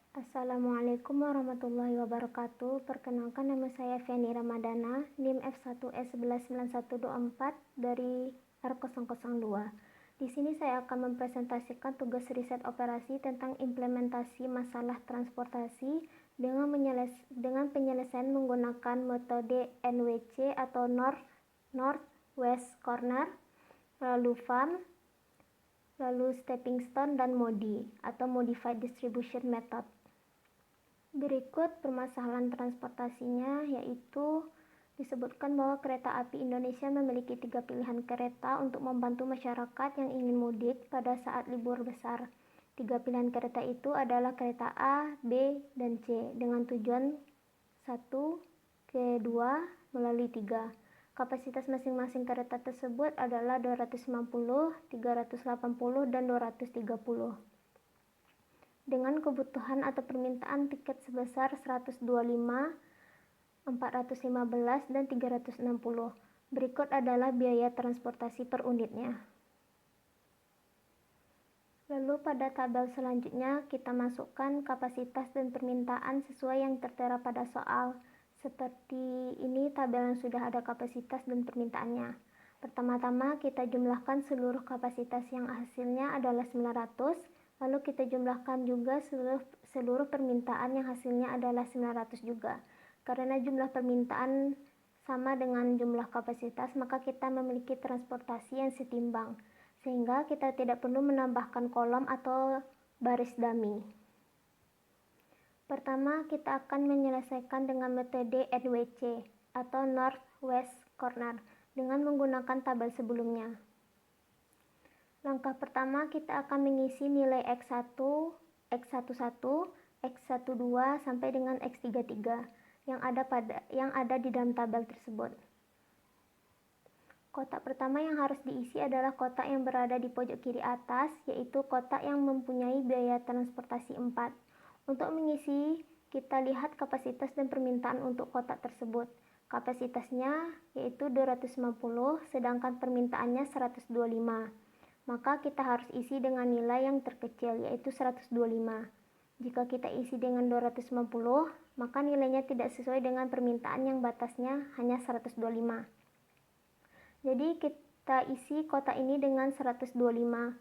Assalamualaikum warahmatullahi wabarakatuh. Perkenalkan, nama saya Fiani Ramadana, NIM F1E119124 dari R002. Di sini saya akan mempresentasikan tugas riset operasi tentang implementasi masalah transportasi dengan penyelesaian menggunakan metode NWC atau North West Corner, lalu FARM, lalu stepping stone, dan MODI atau Modified Distribution Method. Berikut permasalahan transportasinya, yaitu disebutkan bahwa kereta api Indonesia memiliki 3 pilihan kereta untuk membantu masyarakat yang ingin mudik pada saat libur besar. 3 pilihan kereta itu adalah kereta A, B, dan C dengan tujuan 1 ke 2 melalui 3. Kapasitas masing-masing kereta tersebut adalah 250, 380, dan 230. Dengan kebutuhan atau permintaan tiket sebesar 125, 415, dan 360. Berikut adalah biaya transportasi per unitnya. Lalu pada tabel selanjutnya kita masukkan kapasitas dan permintaan sesuai yang tertera pada soal. Seperti ini tabel yang sudah ada kapasitas dan permintaannya. Pertama-tama kita jumlahkan seluruh kapasitas yang hasilnya adalah 900, lalu kita jumlahkan juga seluruh permintaan yang hasilnya adalah 900 juga. Karena jumlah permintaan sama dengan jumlah kapasitas, maka kita memiliki transportasi yang setimbang, sehingga kita tidak perlu menambahkan kolom atau baris dummy. Pertama, kita akan menyelesaikan dengan metode NWC atau North West Corner dengan menggunakan tabel sebelumnya. Langkah pertama, kita akan mengisi nilai X1, X11, X12 sampai dengan X33 yang ada di dalam tabel tersebut. Kotak pertama yang harus diisi adalah kotak yang berada di pojok kiri atas, yaitu kotak yang mempunyai biaya transportasi 4. Untuk mengisi, kita lihat kapasitas dan permintaan untuk kotak tersebut. Kapasitasnya yaitu 250, sedangkan permintaannya 125. Maka kita harus isi dengan nilai yang terkecil, yaitu 125. Jika kita isi dengan 250, maka nilainya tidak sesuai dengan permintaan yang batasnya hanya 125. Jadi kita isi kotak ini dengan 125.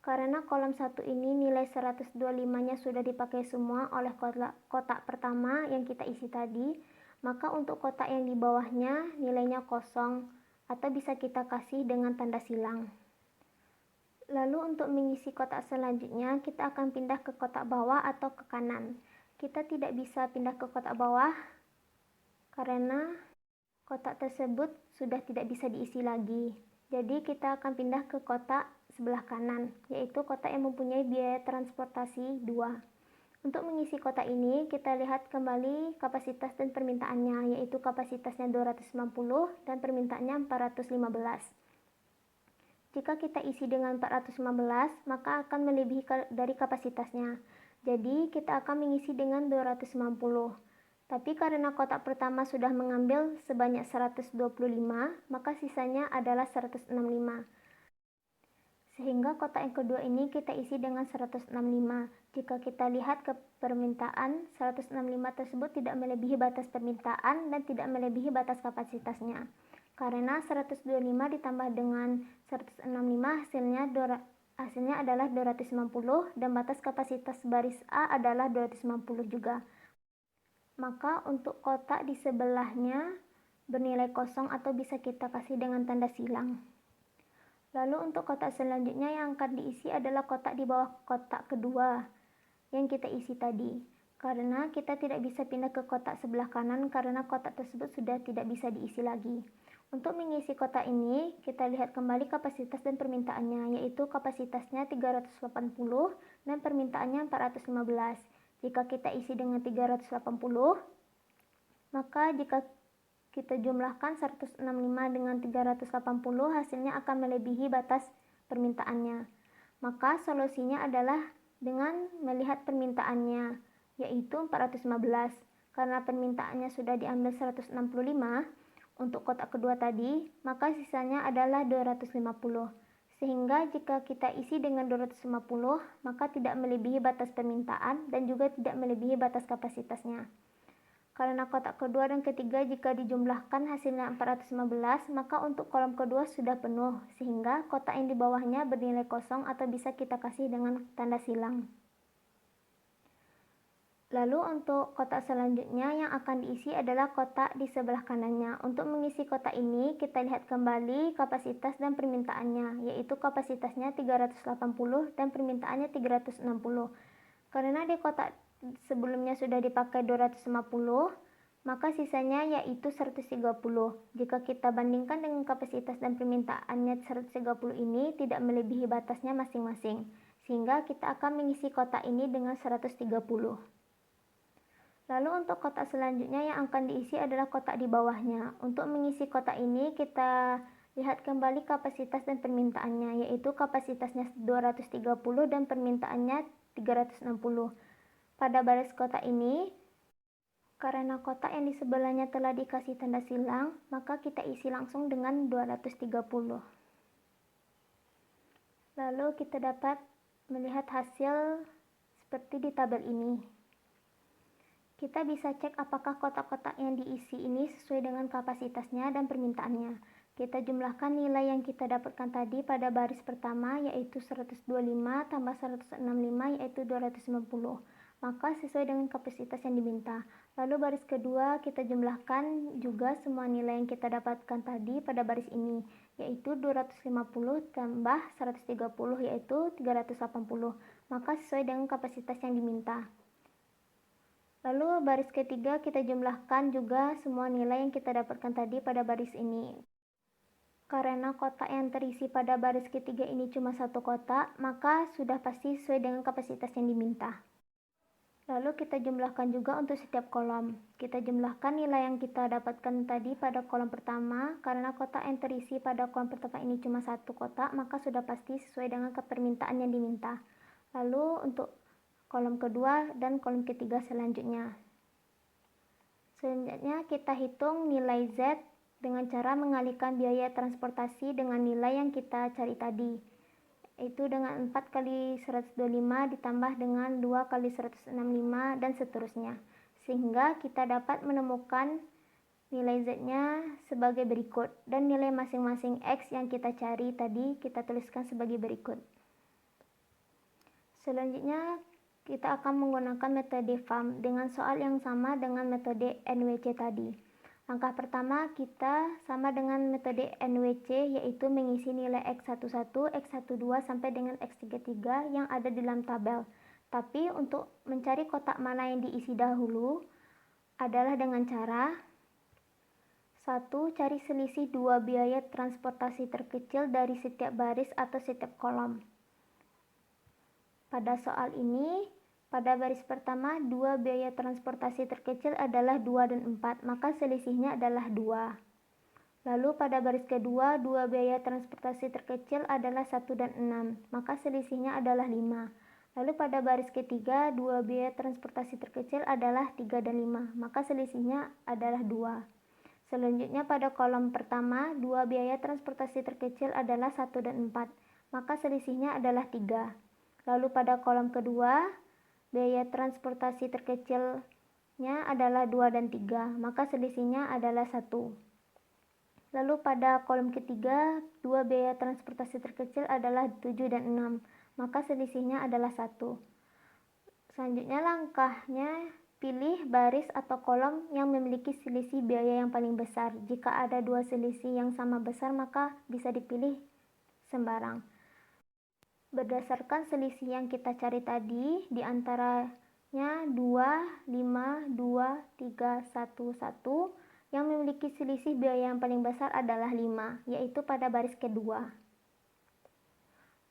Karena kolom 1 ini nilai 125-nya sudah dipakai semua oleh kotak pertama yang kita isi tadi, maka untuk kotak yang di bawahnya nilainya kosong atau bisa kita kasih dengan tanda silang. Lalu untuk mengisi kotak selanjutnya, kita akan pindah ke kotak bawah atau ke kanan. Kita tidak bisa pindah ke kotak bawah karena kotak tersebut sudah tidak bisa diisi lagi. Jadi kita akan pindah ke kotak sebelah kanan, yaitu kotak yang mempunyai biaya transportasi 2. Untuk mengisi kotak ini, kita lihat kembali kapasitas dan permintaannya, yaitu kapasitasnya 250 dan permintaannya 415. Jika kita isi dengan 415, maka akan melebihi dari kapasitasnya. Jadi kita akan mengisi dengan 250. Tapi karena kotak pertama sudah mengambil sebanyak 125, maka sisanya adalah 165. Sehingga kotak yang kedua ini kita isi dengan 165. Jika kita lihat ke permintaan, 165 tersebut tidak melebihi batas permintaan dan tidak melebihi batas kapasitasnya. Karena 125 ditambah dengan 165 hasilnya adalah 250 dan batas kapasitas baris A adalah 250 juga. Maka untuk kotak di sebelahnya bernilai kosong atau bisa kita kasih dengan tanda silang. Lalu untuk kotak selanjutnya yang akan diisi adalah kotak di bawah kotak kedua yang kita isi tadi. Karena kita tidak bisa pindah ke kotak sebelah kanan karena kotak tersebut sudah tidak bisa diisi lagi. Untuk mengisi kotak ini, kita lihat kembali kapasitas dan permintaannya, yaitu kapasitasnya 380 dan permintaannya 415. Jika kita isi dengan 380, maka jika kita jumlahkan 165 dengan 380, hasilnya akan melebihi batas permintaannya. Maka solusinya adalah dengan melihat permintaannya, yaitu 415. Karena permintaannya sudah diambil 165 untuk kotak kedua tadi, maka sisanya adalah 250. Sehingga jika kita isi dengan 250, maka tidak melebihi batas permintaan dan juga tidak melebihi batas kapasitasnya. Karena kotak kedua dan ketiga jika dijumlahkan hasilnya 415, maka untuk kolom kedua sudah penuh, sehingga kotak yang di bawahnya bernilai kosong atau bisa kita kasih dengan tanda silang. Lalu untuk kotak selanjutnya yang akan diisi adalah kotak di sebelah kanannya. Untuk mengisi kotak ini, kita lihat kembali kapasitas dan permintaannya, yaitu kapasitasnya 380 dan permintaannya 360. Karena di kotak sebelumnya sudah dipakai 250, maka sisanya yaitu 130. Jika kita bandingkan dengan kapasitas dan permintaannya 130 ini tidak melebihi batasnya masing-masing, sehingga kita akan mengisi kotak ini dengan 130. Lalu untuk kotak selanjutnya yang akan diisi adalah kotak di bawahnya. Untuk mengisi kotak ini kita lihat kembali kapasitas dan permintaannya, yaitu kapasitasnya 230 dan permintaannya 360. Pada baris kotak ini, karena kotak yang di sebelahnya telah dikasih tanda silang, maka kita isi langsung dengan 230. Lalu kita dapat melihat hasil seperti di tabel ini. Kita bisa cek apakah kotak-kotak yang diisi ini sesuai dengan kapasitasnya dan permintaannya. Kita jumlahkan nilai yang kita dapatkan tadi pada baris pertama, yaitu 125 tambah 165 yaitu 290. Maka sesuai dengan kapasitas yang diminta. Lalu baris kedua kita jumlahkan juga semua nilai yang kita dapatkan tadi pada baris ini, yaitu 250 tambah 130 yaitu 380. Maka sesuai dengan kapasitas yang diminta. Lalu baris ketiga kita jumlahkan juga semua nilai yang kita dapatkan tadi pada baris ini. Karena kotak yang terisi pada baris ketiga ini cuma satu kotak, maka sudah pasti sesuai dengan kapasitas yang diminta. Lalu kita jumlahkan juga untuk setiap kolom. Kita jumlahkan nilai yang kita dapatkan tadi pada kolom pertama. Karena kotak yang terisi pada kolom pertama ini cuma satu kotak, maka sudah pasti sesuai dengan permintaan yang diminta. Lalu untuk kolom kedua dan kolom ketiga selanjutnya. Selanjutnya kita hitung nilai Z dengan cara mengalihkan biaya transportasi dengan nilai yang kita cari tadi, yaitu dengan 4 kali 125 ditambah dengan 2 kali 165 dan seterusnya, sehingga kita dapat menemukan nilai Z-nya sebagai berikut, dan nilai masing-masing X yang kita cari tadi kita tuliskan sebagai berikut. Selanjutnya kita akan menggunakan metode FAM dengan soal yang sama dengan metode NWC tadi. Langkah pertama kita sama dengan metode NWC, yaitu mengisi nilai X11, X12 sampai dengan X33 yang ada di dalam tabel. Tapi untuk mencari kotak mana yang diisi dahulu adalah dengan cara 1. Cari selisih 2 biaya transportasi terkecil dari setiap baris atau setiap kolom. Pada soal ini, pada baris pertama, 2 biaya transportasi terkecil adalah 2 dan 4, maka selisihnya adalah 2. Lalu pada baris kedua, 2 biaya transportasi terkecil adalah 1 dan 6, maka selisihnya adalah 5. Lalu pada baris ketiga, 2 biaya transportasi terkecil adalah 3 dan 5, maka selisihnya adalah 2. Selanjutnya pada kolom pertama, 2 biaya transportasi terkecil adalah 1 dan 4, maka selisihnya adalah 3. Lalu pada kolom kedua, biaya transportasi terkecilnya adalah 2 dan 3, maka selisihnya adalah 1. Lalu pada kolom ketiga, 2 biaya transportasi terkecil adalah 7 dan 6, maka selisihnya adalah 1. Selanjutnya langkahnya, pilih baris atau kolom yang memiliki selisih biaya yang paling besar. Jika ada 2 selisih yang sama besar, maka bisa dipilih sembarang. Berdasarkan selisih yang kita cari tadi, di antaranya 2, 5, 2, 3, 1, 1, yang memiliki selisih biaya yang paling besar adalah 5, yaitu pada baris kedua.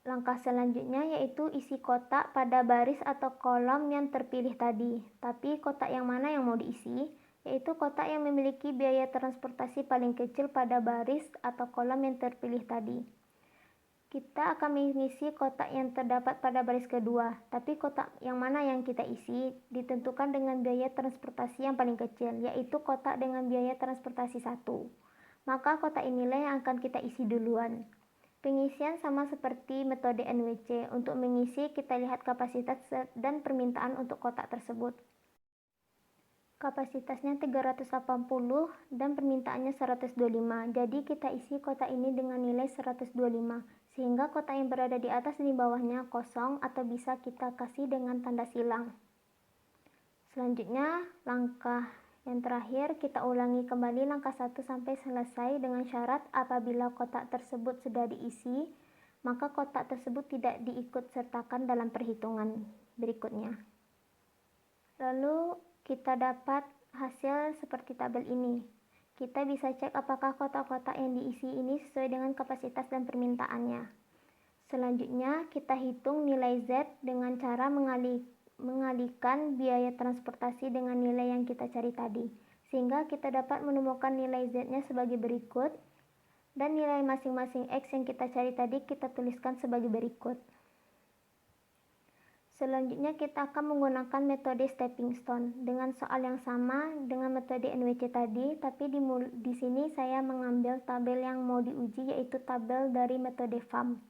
Langkah selanjutnya yaitu isi kotak pada baris atau kolom yang terpilih tadi. Tapi kotak yang mana yang mau diisi? Yaitu kotak yang memiliki biaya transportasi paling kecil pada baris atau kolom yang terpilih tadi. Kita akan mengisi kotak yang terdapat pada baris kedua, tapi kotak yang mana yang kita isi ditentukan dengan biaya transportasi yang paling kecil, yaitu kotak dengan biaya transportasi 1. Maka kotak inilah yang akan kita isi duluan. Pengisian sama seperti metode NWC. Untuk mengisi, kita lihat kapasitas dan permintaan untuk kotak tersebut. Kapasitasnya 380 dan permintaannya 125. Jadi kita isi kotak ini dengan nilai 125. Sehingga kotak yang berada di atas dan di bawahnya kosong atau bisa kita kasih dengan tanda silang. Selanjutnya, langkah yang terakhir, kita ulangi kembali langkah 1 sampai selesai dengan syarat apabila kotak tersebut sudah diisi, maka kotak tersebut tidak diikut sertakan dalam perhitungan berikutnya. Lalu kita dapat hasil seperti tabel ini. Kita bisa cek apakah kotak-kotak yang diisi ini sesuai dengan kapasitas dan permintaannya. Selanjutnya, kita hitung nilai Z dengan cara mengalihkan biaya transportasi dengan nilai yang kita cari tadi, sehingga kita dapat menemukan nilai Z-nya sebagai berikut, dan nilai masing-masing X yang kita cari tadi kita tuliskan sebagai berikut. Selanjutnya kita akan menggunakan metode stepping stone dengan soal yang sama dengan metode NWC tadi, tapi di sini saya mengambil tabel yang mau diuji, yaitu tabel dari metode FAM.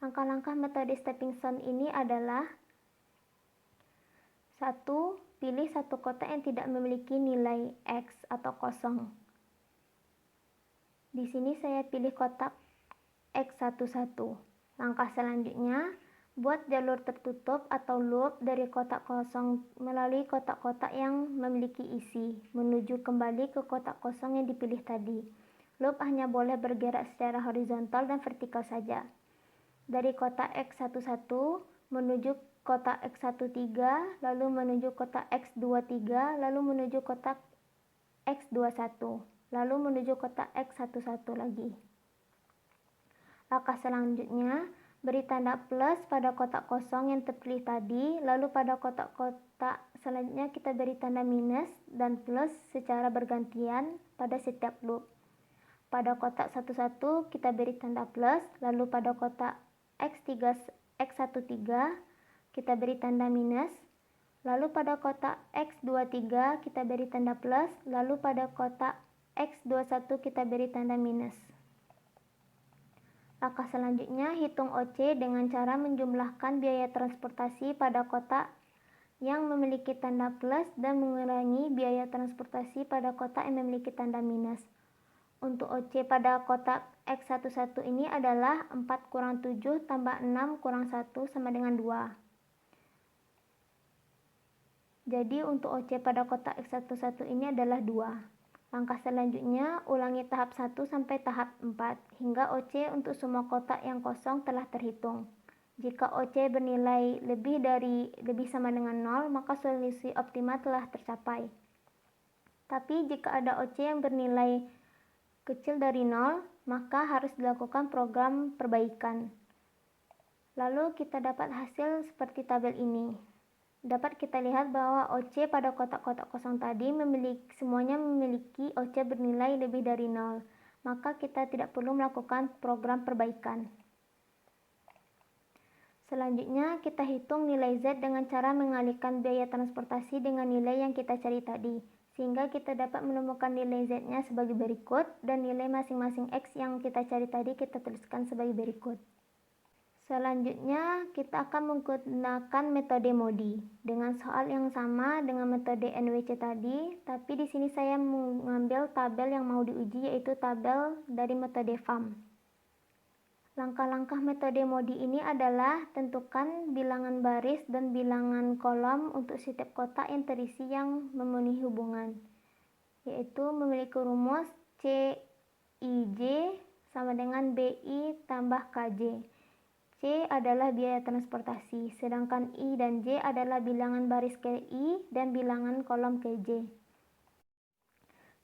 Langkah-langkah metode stepping stone ini adalah: 1. Pilih satu kotak yang tidak memiliki nilai X atau kosong. Di sini saya pilih kotak X11. Langkah selanjutnya, buat jalur tertutup atau loop dari kotak kosong melalui kotak-kotak yang memiliki isi, menuju kembali ke kotak kosong yang dipilih tadi. Loop hanya boleh bergerak secara horizontal dan vertikal saja. Dari kotak X11 menuju kotak X13, lalu menuju kotak X23, lalu menuju kotak X21, lalu menuju kotak X11 lagi. Langkah selanjutnya, beri tanda plus pada kotak kosong yang terpilih tadi, lalu pada kotak-kotak selanjutnya kita beri tanda minus dan plus secara bergantian pada setiap loop. Pada kotak 11 kita beri tanda plus, lalu pada kotak X13 kita beri tanda minus, lalu pada kotak X23 kita beri tanda plus, lalu pada kotak X21 kita beri tanda minus. Langkah selanjutnya, hitung OC dengan cara menjumlahkan biaya transportasi pada kotak yang memiliki tanda plus dan mengurangi biaya transportasi pada kotak yang memiliki tanda minus. Untuk OC pada kotak X11 ini adalah 4 kurang 7 tambah 6 kurang 1 sama dengan 2. Jadi untuk OC pada kotak X11 ini adalah 2. Langkah selanjutnya, ulangi tahap 1 sampai tahap 4 hingga OC untuk semua kotak yang kosong telah terhitung. Jika OC bernilai lebih sama dengan 0, maka solusi optimal telah tercapai. Tapi jika ada OC yang bernilai kecil dari 0, maka harus dilakukan program perbaikan. Lalu kita dapat hasil seperti tabel ini. Dapat kita lihat bahwa OC pada kotak-kotak kosong tadi semuanya memiliki OC bernilai lebih dari 0, maka kita tidak perlu melakukan program perbaikan. Selanjutnya kita hitung nilai Z dengan cara mengalihkan biaya transportasi dengan nilai yang kita cari tadi, sehingga kita dapat menemukan nilai Z-nya sebagai berikut dan nilai masing-masing X yang kita cari tadi kita tuliskan sebagai berikut. Selanjutnya kita akan menggunakan metode MODI dengan soal yang sama dengan metode NWC tadi, tapi di sini saya mengambil tabel yang mau diuji, yaitu tabel dari metode FAM. Langkah-langkah metode MODI ini adalah tentukan bilangan baris dan bilangan kolom untuk setiap kotak yang terisi yang memenuhi hubungan, yaitu memiliki rumus CIJ sama dengan BI tambah KJ. C adalah biaya transportasi, sedangkan I dan J adalah bilangan baris KI dan bilangan kolom KJ.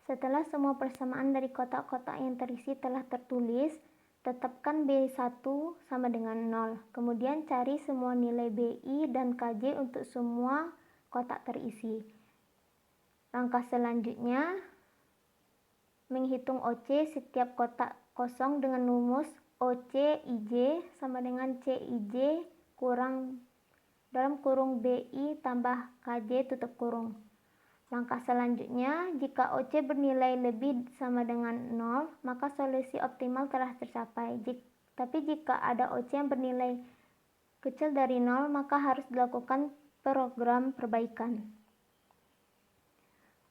Setelah semua persamaan dari kotak-kotak yang terisi telah tertulis, tetapkan B1 sama dengan 0. Kemudian cari semua nilai BI dan KJ untuk semua kotak terisi. Langkah selanjutnya, menghitung OC setiap kotak kosong dengan rumus OC/IJ sama dengan CIJ kurang dalam kurung BI tambah KJ tutup kurung. Langkah selanjutnya, jika OC bernilai lebih sama dengan 0, maka solusi optimal telah tercapai. Tapi jika ada OC yang bernilai kecil dari 0, maka harus dilakukan program perbaikan.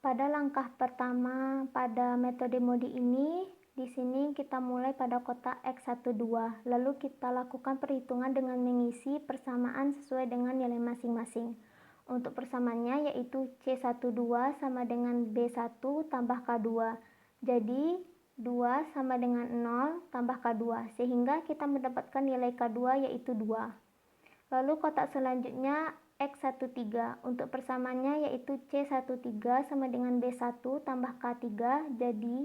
Pada langkah pertama pada metode modi ini, di sini kita mulai pada kotak X12, lalu kita lakukan perhitungan dengan mengisi persamaan sesuai dengan nilai masing-masing. Untuk persamaannya yaitu C12 sama dengan B1 tambah K2. Jadi 2 sama dengan 0 tambah K2, sehingga kita mendapatkan nilai K2 yaitu 2. Lalu kotak selanjutnya X13, untuk persamaannya yaitu C13 sama dengan B1 tambah K3, jadi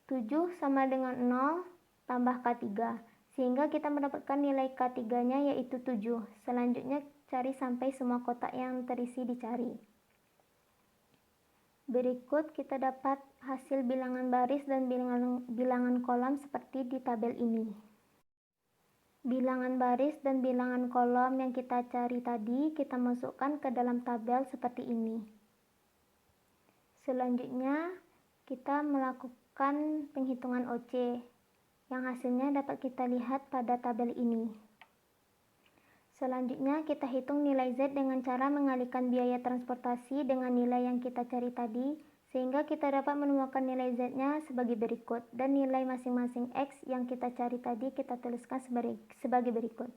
7 sama dengan 0 tambah K3, sehingga kita mendapatkan nilai K3 nya yaitu 7. Selanjutnya cari sampai semua kotak yang terisi dicari. Berikut kita dapat hasil bilangan baris dan bilangan kolom seperti di tabel ini. Bilangan baris dan bilangan kolom yang kita cari tadi kita masukkan ke dalam tabel seperti ini. Selanjutnya kita melakukan penghitungan OC yang hasilnya dapat kita lihat pada tabel ini. Selanjutnya kita hitung nilai Z dengan cara mengalihkan biaya transportasi dengan nilai yang kita cari tadi, sehingga kita dapat menemukan nilai Z-nya sebagai berikut, dan nilai masing-masing X yang kita cari tadi kita tuliskan sebagai berikut.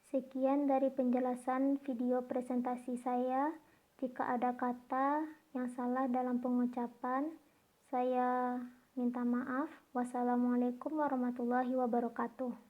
Sekian dari penjelasan video presentasi saya. Jika ada kata yang salah dalam pengucapan, saya minta maaf. Wassalamualaikum warahmatullahi wabarakatuh.